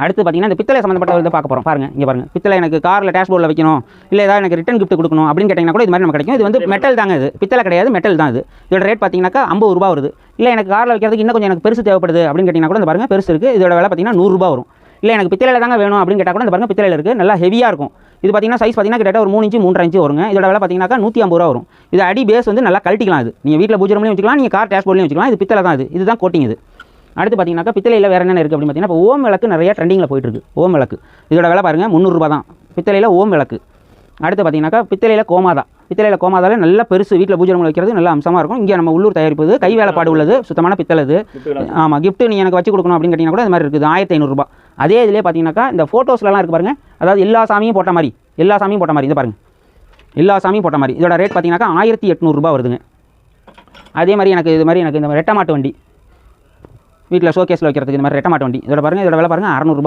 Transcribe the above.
அடுத்து பார்த்தீங்கன்னா இந்த பித்தளை சம்மந்தப்பட்ட இதை பார்க்க போகிறோம். பாருங்கள் இங்கே பாருங்கள், பித்தளை எனக்கு காரில் டேஷ்போர்டில் வைக்கணும், இல்லை ஏதாவது எனக்கு ரிட்டன் கிஃப்ட் கொடுக்கணும் அப்படின்னு கேட்டிங்கன்னா கூட இது மாதிரி நமக்கு கிடைக்கும். இது வந்து மெட்டல் தாங்க, இது பித்தளை கிடையாது, மெட்டல் தான் இது. இதோட ரேட் பார்த்தீங்கன்னாக்கா 50 ரூபா வருது. இல்லை எனக்கு காரில் வைக்கிறதுக்கு இன்னும் கொஞ்சம் எனக்கு பெருசு தேவைப்படுது அப்படின்னு கேட்டிங்கன்னா கூட இந்த பாருங்கள் பெருசு இருக்குது. இதோட விலை பார்த்தீங்கன்னா 100 ரூபா வரும். இல்லை எனக்கு பித்தளையில் தாங்க வேணும் அப்படின்னு கேட்டால் கூட இந்த பாருங்கள் பித்தளையில் இருக்குது, நல்லா ஹெவியாக இருக்கும். இது பார்த்தீங்கன்னா சைஸ் பார்த்தீங்கன்னா கிட்ட ஒரு 3 இன்ச்சு 3.5 இன்ச்சு வருங்க. இதோட விலை பார்த்தீங்கன்னா 150 ரூபா வரும். இது அடி பேஸ் வந்து நல்லா கழட்டிக்கலாம். இது நீங்கள் வீட்டில் பூஜை ரூம்லையும் வச்சுக்கலாம், நீங்கள் கார் டேஷ்போர்ட்லையும் வச்சுக்கலாம். இது பித்தளை தான், இதுதான் கோட்டிங். இது அடுத்து பார்த்தீங்கன்னா பித்தளையில் வேறு என்ன இருக்குது அப்படின்னு பார்த்தீங்கன்னா இப்போ ஓம் விளக்கு நிறைய ட்ரெண்டிங்கில் போயிட்டுருக்கு. ஓம் விளக்கு இதோட விலை பாருங்கள் 300 ரூபா தான் பித்தளையில் ஓம் விளக்கு. அடுத்து பார்த்தீங்கன்னா பித்தளையில் கோமாதா. பித்தளையில் கோமாதாவில் நல்ல பெருசு வீட்டில் பூஜை ரூமில் வைக்கிறது நல்லா அம்சமாக இருக்கும். இங்கே நம்ம உள்ளூர் தயாரிப்பு, கை வேலைப்பாடு உள்ளது, சுத்தமான பித்தளை இது. ஆமாம், கிஃப்ட்டு நீங்கள் எனக்கு வச்சு கொடுக்கணும் அப்படின்னு கேட்டிங்கன்னா கூட இது மாதிரி இருக்குது. 1500 ரூபா. அதே இதிலே பார்த்தீங்கன்னாக்கா இந்த ஃபோட்டோஸ்லாம் இருக்குது பாருங்கள், அதாவது எல்லா சாமியும் போட்ட மாதிரி, எல்லா சாமியும் போட்ட மாதிரி, இதை பாருங்கள் எல்லா சாமியும் போட்ட மாதிரி. இதோட ரேட் பார்த்தீங்கன்னாக்கா 1800 ரூபா வருதுங்க. அதே மாதிரி எனக்கு இது மாதிரி எனக்கு இந்த ரெட்டை மாட்டு வண்டி வீட்டில் ஷோகேஸில் வைக்கிறதுக்கு இந்த மாதிரி ரெட்டை மாட்டு வண்டி, இதோட பாருங்கள், இதோட விலை பாருங்கள் 600 ரூபா.